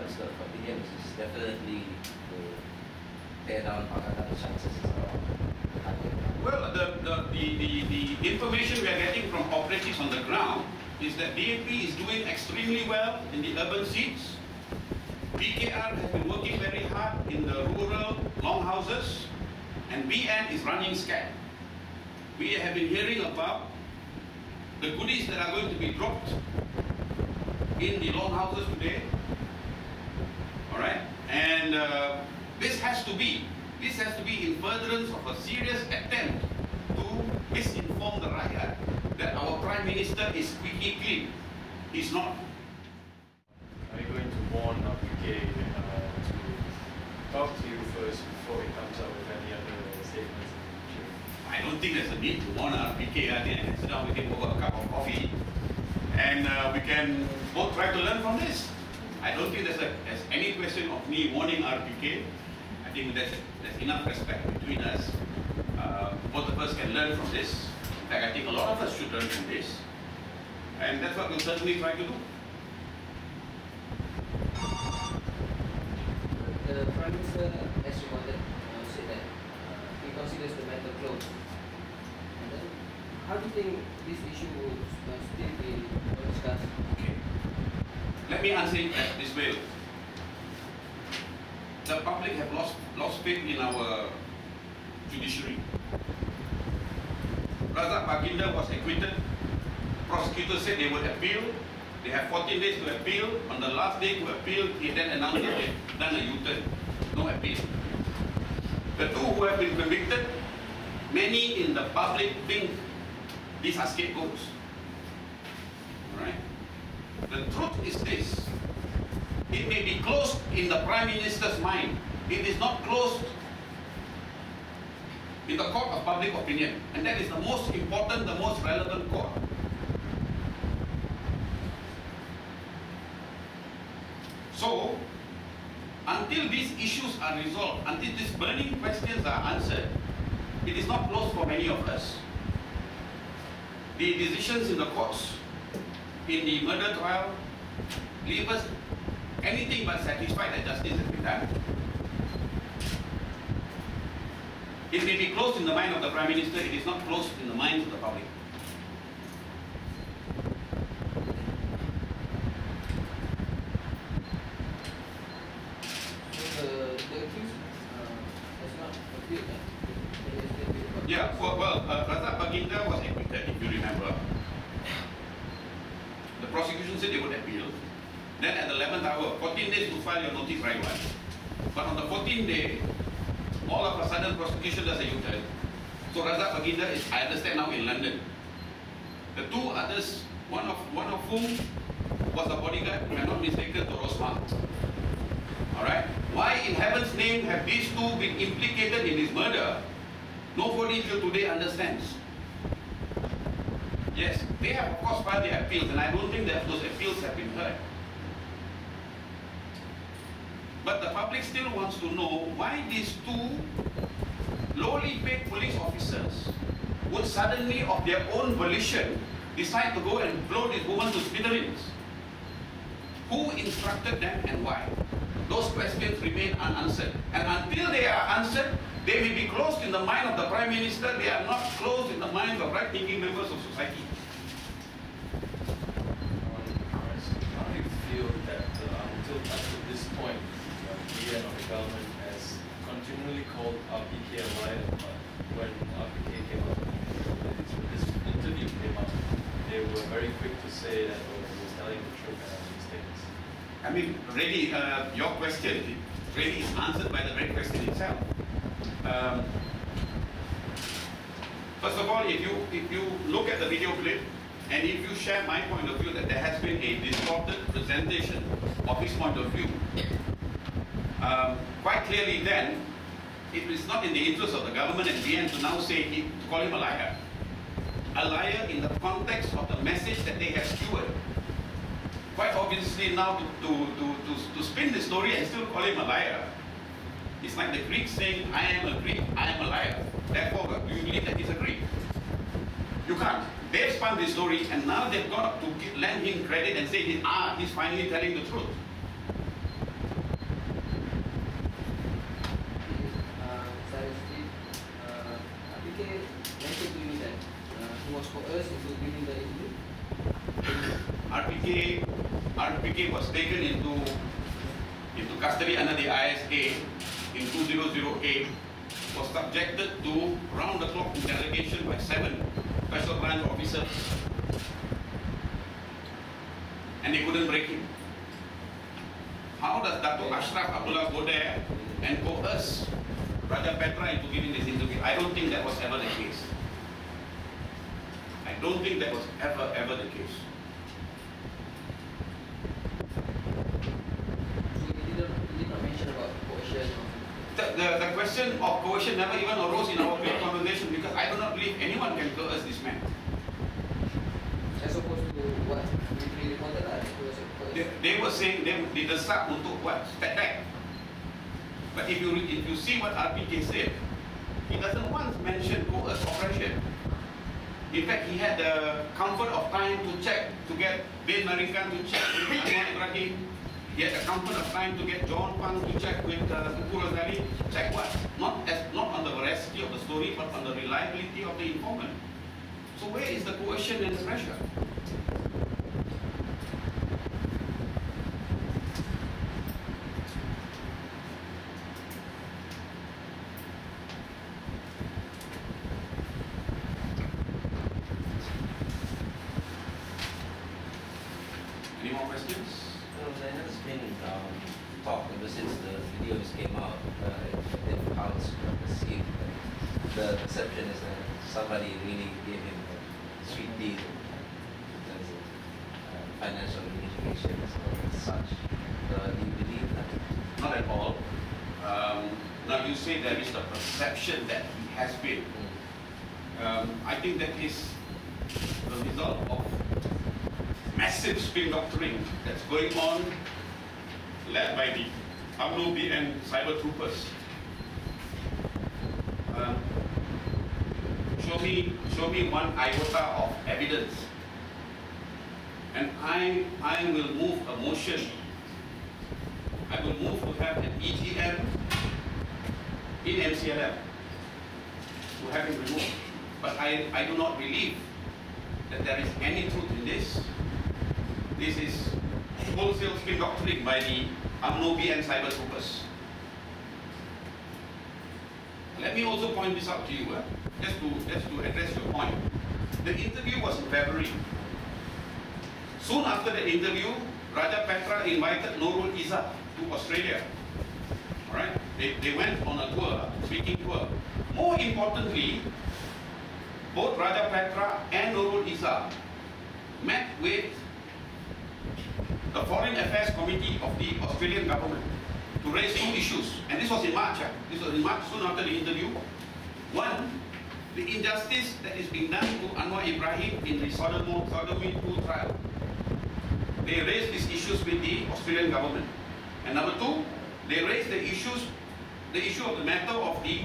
difference of opinions is definitely to tear down Pakatan chances. Well, the information we are getting from operatives on the ground is that DAP is doing extremely well in the urban seats. PKR has been working very hard in the rural longhouses, and BN is running scared. We have been hearing about the goodies that are going to be dropped in the longhouses today. All right, and this has to be in furtherance of a serious attempt to misinform the Rakyat that our Prime Minister is squeaky clean. He's not. Are you going to warn RPK to talk to you first before he comes up with any other statements in the future? I don't think there's a need to warn RPK. I think I can sit down with him over a cup of coffee and we can both try to learn from this. I don't think there's any question of me warning RPK. I think there's enough respect between us. Both of us can learn from this. In fact, I think a lot of us should learn from this. And that's what we'll certainly try to do. The Prime Minister, as you wanted, said that he considers the matter closed. And then, how do you think this issue will still be discussed? Okay. Let me answer it this way. The public have lost faith in our judiciary. Razak Baginda was acquitted. Prosecutors said they would appeal. They have 14 days to appeal. On the last day to appeal, he then announced that they had done a U-turn. No appeal. The two who have been convicted, many in the public think these are scapegoats. Alright? The truth is this. It may be closed in the Prime Minister's mind. It is not closed in the court of public opinion. And that is the most important, the most relevant court. So, until these issues are resolved, until these burning questions are answered, it is not closed for many of us. The decisions in the courts, in the murder trial, leave us anything but satisfied that justice has been done. It may be closed in the mind of the Prime Minister, it is not closed in the minds of the public. Yeah, well, Razak Baginda was acquitted, if you remember. The prosecution said they would appeal. Then at the 11th hour, 14 days to file your notice right one. But on the 14th day, all of a sudden prosecution does a U-turn. So Razak Baginda is, I understand, now in London. The two others, one of whom was a bodyguard, if I'm not mistaken, to Rosmah. Alright? Why in heaven's name have these two been implicated in this murder? Nobody till today understands. Yes, they have of course filed their appeals, and I don't think that those appeals have been heard. But the public still wants to know why these two lowly paid police officers would suddenly, of their own volition, decide to go and blow this woman to smithereens. Who instructed them and why? Those questions remain unanswered. And until they are answered, they may be closed in the mind of the Prime Minister, they are not closed in the minds of right-thinking members of society. How do you feel that until this point, the of the government has continually called RPK a liar, but when RPK came out, this interview came out, they were very quick to say that he was telling the truth and having mistakes. I mean, really, your question really is answered by the very question itself. First of all, if you look at the video clip, and if you share my point of view that there has been a distorted presentation of his point of view, quite clearly then, it is not in the interest of the government and BN to now say, to call him a liar. A liar in the context of the message that they have skewered. Quite obviously now to spin the story and still call him a liar, it's like the Greeks saying, I am a Greek, I am a liar. Therefore, do you believe that he's a Greek? You can't. They've spun this story and now they've got to lend him credit and say, he's finally telling the truth. was coerced into giving the interview? RPK was taken into custody under the ISA in 2008, was subjected to round-the-clock interrogation by 7 special branch officers, and they couldn't break him. How does Dato' Ashraf Abdullah go there and coerce Raja Petra into giving this interview? I don't think that was ever the case. I don't think that was ever the case. He did not mention about coercion. The question of coercion never even arose in our previous conversation, because I do not believe anyone can coerce this man. As opposed to what we reported, They were saying they desak untuk what? Step back. But if you see what RPK said, he doesn't once mention coerced oppression. In fact, he had the comfort of time to check, to get Ben Marikan to check with Anwar Ibrahim. He had the comfort of time to get John Pang to check with Tuku Razali. Check what? Not on the veracity of the story, but on the reliability of the informant. So where is the coercion and the pressure? Any more questions? There has been talk ever since the videos came out in House perceived the perception is that somebody really gave him a sweet deal in terms of financial implications or such. Do you believe that? Not at all. Now you say there is the perception that he has been. I think that is the result of massive spin doctrine that's going on, led by the UMNO BN cyber troopers. Show me one iota of evidence, and I will move a motion. I will move to have an EGM in MCLM to have it removed. But I do not believe that there is any truth in this. This is wholesale spin doctrine by the UMNO BN cyber troopers. Let me also point this out to you, just to address your point. The interview was in February. Soon after the interview, Raja Petra invited Nurul Izzah to Australia. All right, they went on a tour, speaking tour. More importantly, both Raja Petra and Nurul Izzah met with the Foreign Affairs Committee of the Australian government to raise 2 issues. And this was in March. This was in March, soon after the interview. One, the injustice that is being done to Anwar Ibrahim in the Sodomy 2 trial. They raised these issues with the Australian government. And number 2, they raised the issue of the matter of the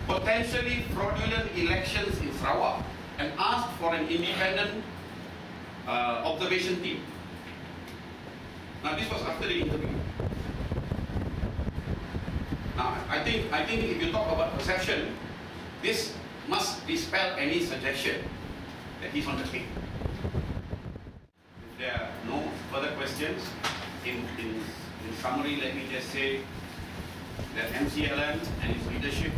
potentially fraudulent elections in Sarawak and asked for an independent observation team. Now this was after the interview. Now I think if you talk about perception, this must dispel any suggestion that he's on the case. If there are no further questions, in summary, let me just say that MCLM and its leadership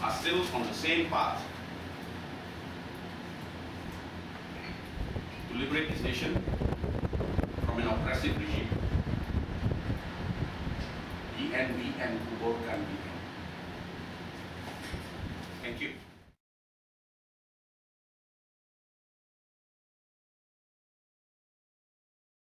are still on the same path to liberate this nation from an oppressive regime. The NBN kuburkan